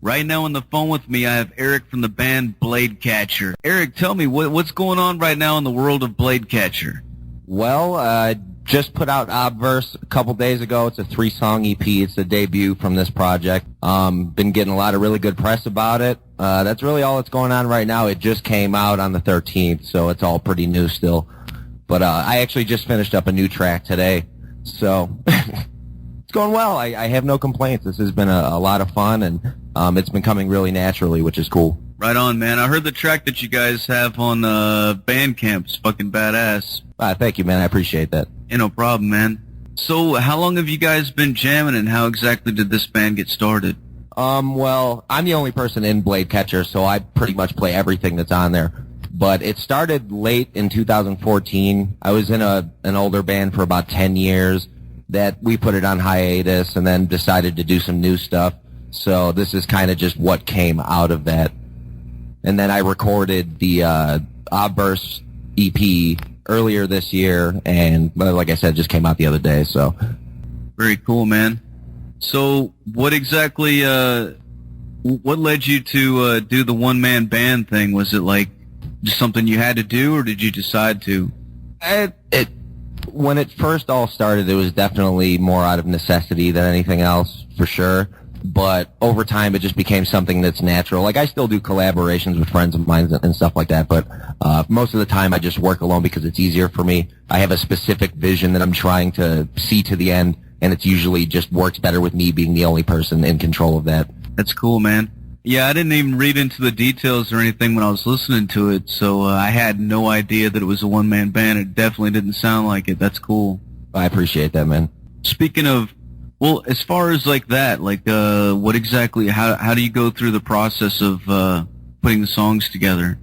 Right now on the phone with me, I have Eric from the band Bladecatcher. Eric, tell me, what's going on right now in the world of Bladecatcher? Well, just put out Obverse a couple days ago. It's a 3-song EP. It's the debut from this project. Been getting a lot of really good press about it. That's really all that's going on right now. It just came out on the 13th, so it's all pretty new still. But I actually just finished up a new track today, so it's going well. I have no complaints. This has been a lot of fun, and it's been coming really naturally, which is cool. Right on, man. I heard the track that you guys have on Bandcamp is fucking badass. Thank you, man. I appreciate that. Yeah, no problem, man. So, how long have you guys been jamming, and how exactly did this band get started? Well, I'm the only person in Bladecatcher, so I pretty much play everything that's on there. But it started late in 2014. I was in an older band for about 10 years that we put it on hiatus and then decided to do some new stuff. So this is kind of just what came out of that. And then I recorded the Obverse EP earlier this year, and like I said, just came out the other day. So very cool, man. So what exactly, what led you to do the one-man band thing? Was it like just something you had to do, or did you decide to? When it first all started, it was definitely more out of necessity than anything else, for sure. But over time, it just became something that's natural. Like, I still do collaborations with friends of mine and stuff like that, but most of the time I just work alone because it's easier for me. I have a specific vision that I'm trying to see to the end, and it's usually just works better with me being the only person in control of that. That's cool, man. Yeah, I didn't even read into the details or anything when I was listening to it, so I had no idea that it was a one-man band. It definitely didn't sound like it. That's cool. I appreciate that, man. Speaking of, well, as far as like that, like what exactly, how do you go through the process of putting the songs together?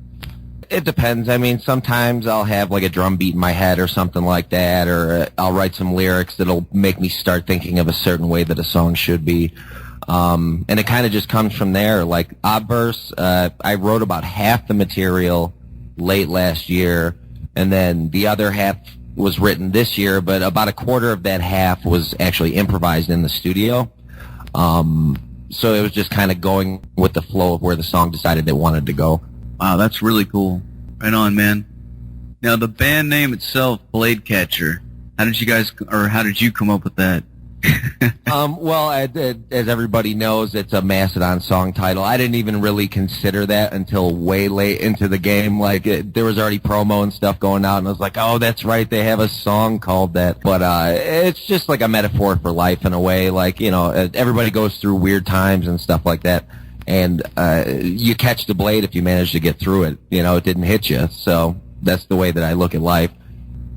It depends. I mean, sometimes I'll have like a drum beat in my head or something like that, or I'll write some lyrics that'll make me start thinking of a certain way that a song should be. And it kind of just comes from there. Like Obverse, I wrote about half the material late last year, and then the other half was written this year, but about a quarter of that half was actually improvised in the studio. So it was just kind of going with the flow of where the song decided it wanted to go. Wow, that's really cool. Right on, man. Now, the band name itself, Bladecatcher, how did you come up with that? Well, as everybody knows, it's a Mastodon song title. I didn't even really consider that until way late into the game. Like, there was already promo and stuff going out, and I was like, oh, that's right, they have a song called that. But it's just like a metaphor for life in a way. Like, you know, everybody goes through weird times and stuff like that. And you catch the blade if you manage to get through it. You know, it didn't hit you. So that's the way that I look at life.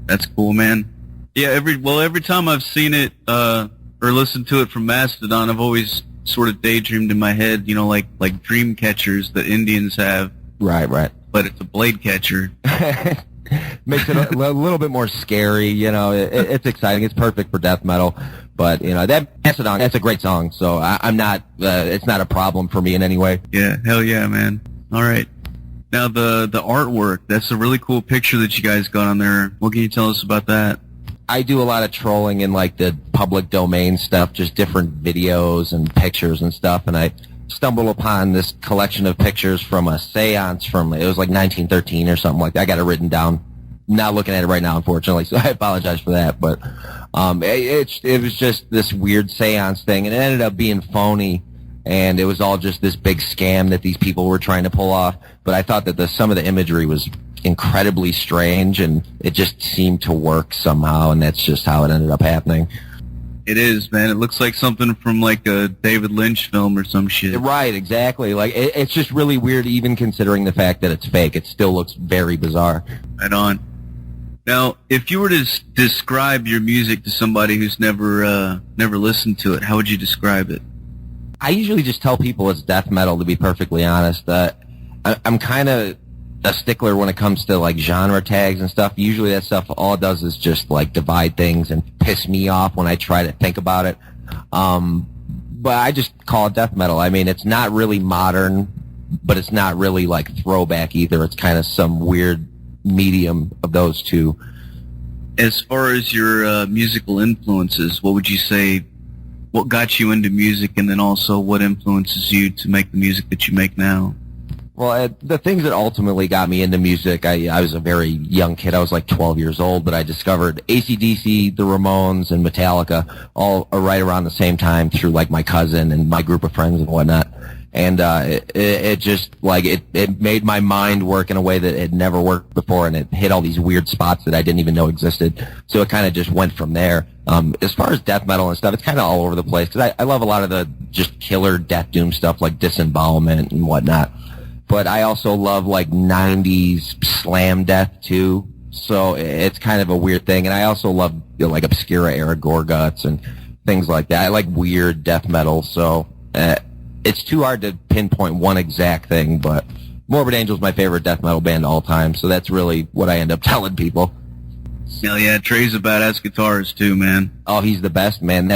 That's cool, man. Yeah, every time I've seen it or listened to it from Mastodon, I've always sort of daydreamed in my head, you know, like dream catchers that Indians have. Right. But it's a blade catcher. Makes it a little bit more scary, you know. It's exciting. It's perfect for death metal. But, you know, that Mastodon, that's a great song, so I'm not, it's not a problem for me in any way. Yeah, hell yeah, man. All right. Now, the artwork, that's a really cool picture that you guys got on there. What can you tell us about that? I do a lot of trolling in, like, the public domain stuff, just different videos and pictures and stuff, and I stumbled upon this collection of pictures from a seance from, it was like 1913 or something like that. I got it written down. Not looking at it right now, unfortunately, so I apologize for that. But it was just this weird seance thing, and it ended up being phony, and it was all just this big scam that these people were trying to pull off. But I thought that some of the imagery was incredibly strange, and it just seemed to work somehow, and that's just how it ended up happening. It is, man. It looks like something from like a David Lynch film or some shit. Right, exactly. Like it's just really weird, even considering the fact that it's fake. It still looks very bizarre. Right on. Now, if you were to describe your music to somebody who's never listened to it, how would you describe it? I usually just tell people it's death metal, to be perfectly honest. I'm kind of a stickler when it comes to like genre tags and stuff. Usually that stuff, all it does is just like divide things and piss me off when I try to think about it. But I just call it death metal. I mean, it's not really modern, but it's not really like throwback either. It's kind of some weird medium of those two. As far as your musical influences, what would you say what got you into music, and then also what influences you to make the music that you make now? Well, the things that ultimately got me into music, I was a very young kid. I was like 12 years old, but I discovered AC/DC, the Ramones, and Metallica all right around the same time through like my cousin and my group of friends and whatnot. And it just like it made my mind work in a way that it never worked before, and it hit all these weird spots that I didn't even know existed. So it kind of just went from there. As far as death metal and stuff, it's kind of all over the place because I love a lot of the just killer death doom stuff like Disembowelment and whatnot. But I also love like 90s slam death too. So it's kind of a weird thing. And I also love like Obscura era Gorguts and things like that. I like weird death metal. So it's too hard to pinpoint one exact thing, but Morbid Angel is my favorite death metal band of all time. So that's really what I end up telling people. Hell yeah, Trey's a badass guitarist too, man. Oh, he's the best, man.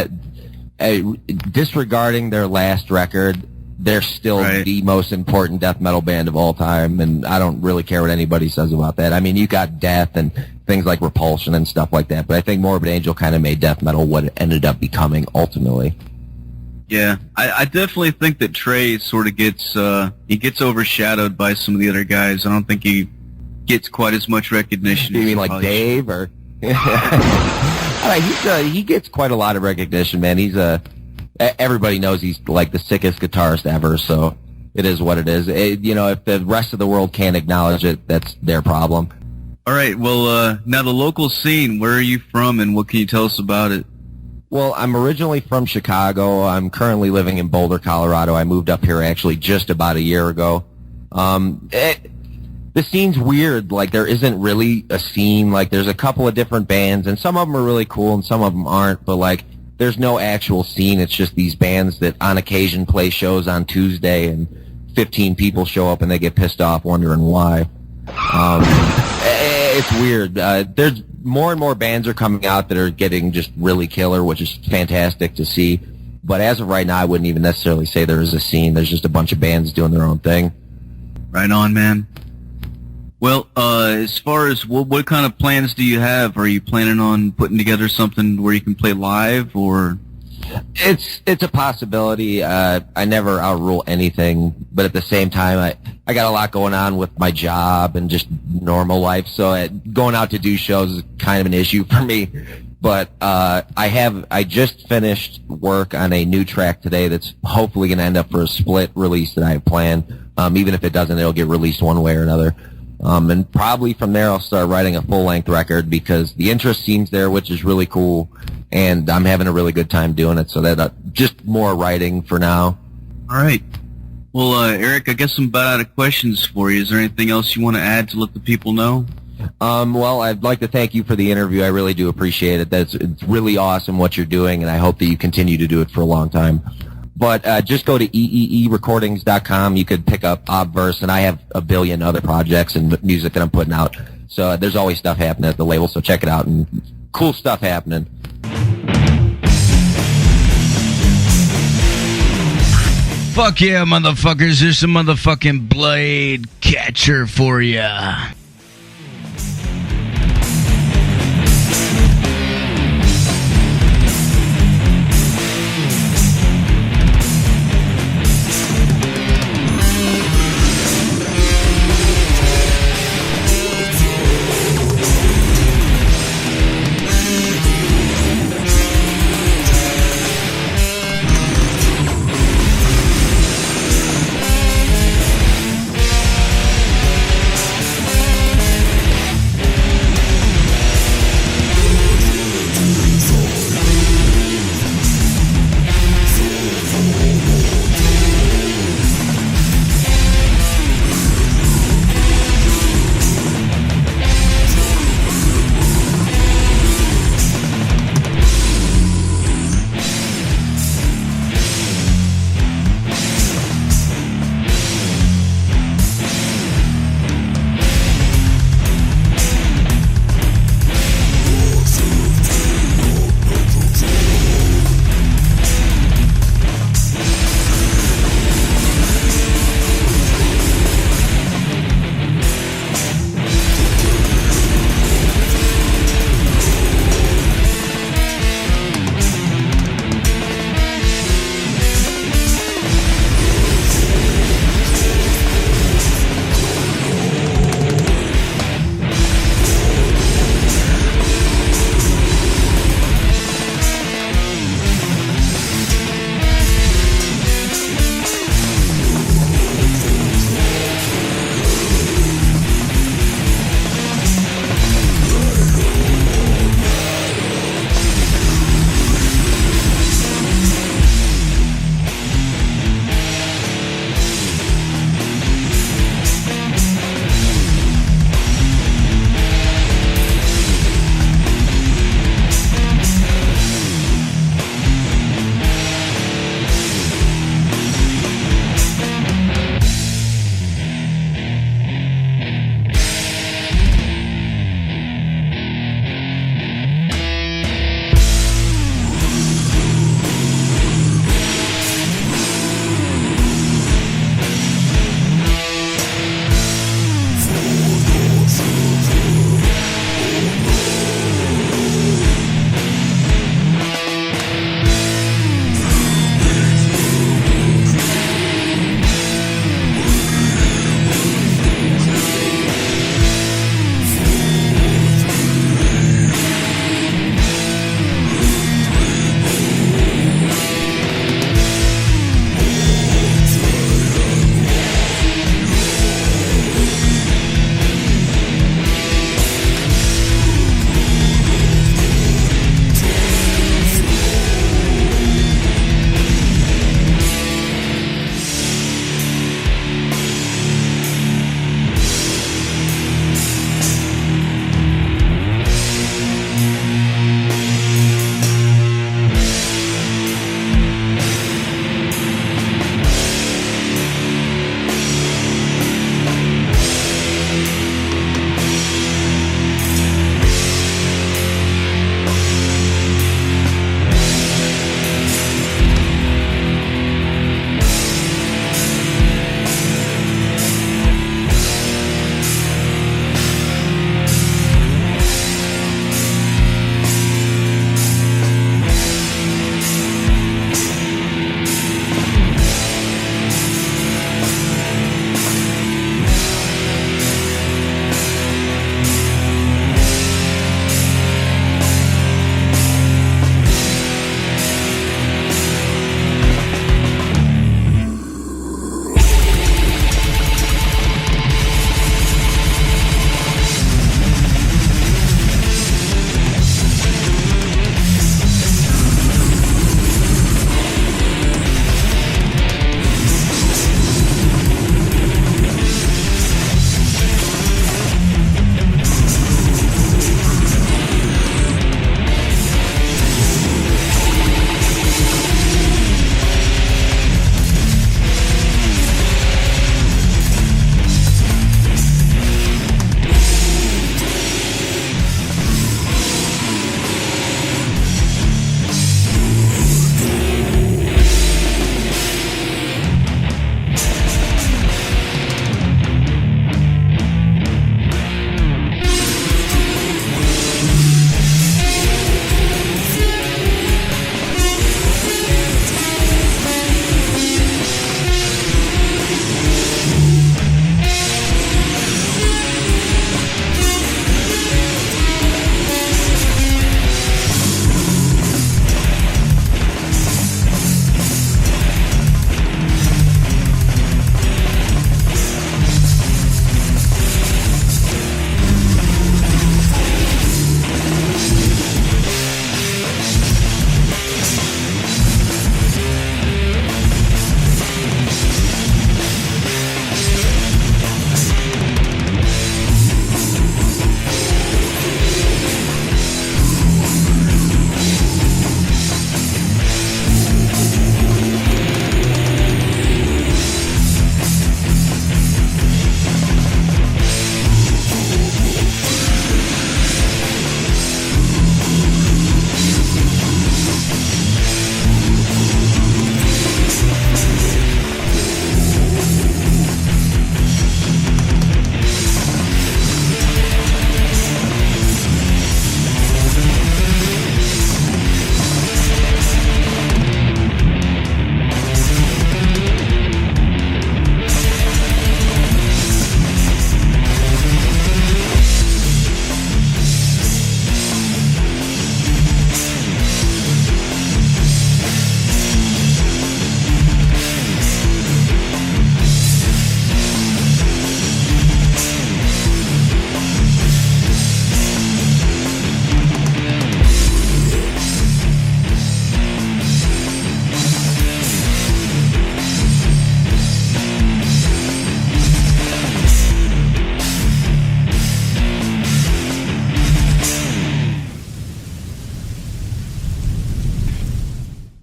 Disregarding their last record, they're still the most important death metal band of all time, and I don't really care what anybody says about that. I mean, you got Death and things like Repulsion and stuff like that, but I think Morbid Angel kind of made death metal what it ended up becoming ultimately. Yeah, I definitely think that Trey sort of gets overshadowed by some of the other guys. I don't think he gets quite as much recognition. You mean like Dave or? He gets quite a lot of recognition, man. Everybody knows he's like the sickest guitarist ever, so it is what it is. If the rest of the world can't acknowledge it, that's their problem. All right, well, now the local scene, where are you from, and what can you tell us about it? Well, I'm originally from Chicago. I'm currently living in Boulder, Colorado. I moved up here actually just about a year ago. The scene's weird. Like, there isn't really a scene. Like, there's a couple of different bands, and some of them are really cool, and some of them aren't, but, like, there's no actual scene. It's just these bands that on occasion play shows on Tuesday, and 15 people show up and they get pissed off wondering why. It's weird. There's more and more bands are coming out that are getting just really killer, which is fantastic to see. But as of right now, I wouldn't even necessarily say there is a scene. There's just a bunch of bands doing their own thing. Right on, man. Well, as far as what kind of plans do you have? Are you planning on putting together something where you can play live, or? It's a possibility. I never outrule anything, but at the same time, I got a lot going on with my job and just normal life, so going out to do shows is kind of an issue for me. But I just finished work on a new track today that's hopefully going to end up for a split release that I have planned. Even if it doesn't, it'll get released one way or another. And probably from there I'll start writing a full-length record because the interest seems there, which is really cool, and I'm having a really good time doing it, so that just more writing for now. All right. Well, Eric, I guess I'm about out of questions for you. Is there anything else you want to add to let the people know? Well, I'd like to thank you for the interview. I really do appreciate it. It's really awesome what you're doing, and I hope that you continue to do it for a long time. But just go to eeerecordings.com. You could pick up Obverse, and I have a billion other projects and music that I'm putting out. So there's always stuff happening at the label, so check it out. And cool stuff happening. Fuck yeah, motherfuckers. There's some motherfucking Bladecatcher for ya.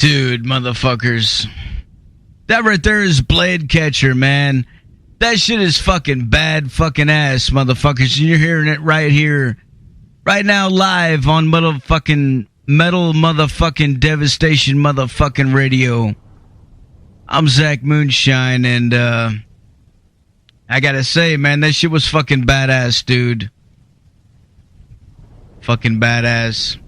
Dude, motherfuckers. That right there is Bladecatcher, man. That shit is fucking bad fucking ass, motherfuckers. And you're hearing it right here, right now, live on motherfucking metal motherfucking Devastation motherfucking radio. I'm Zach Moonshine, and I gotta say, man, that shit was fucking badass, dude. Fucking badass.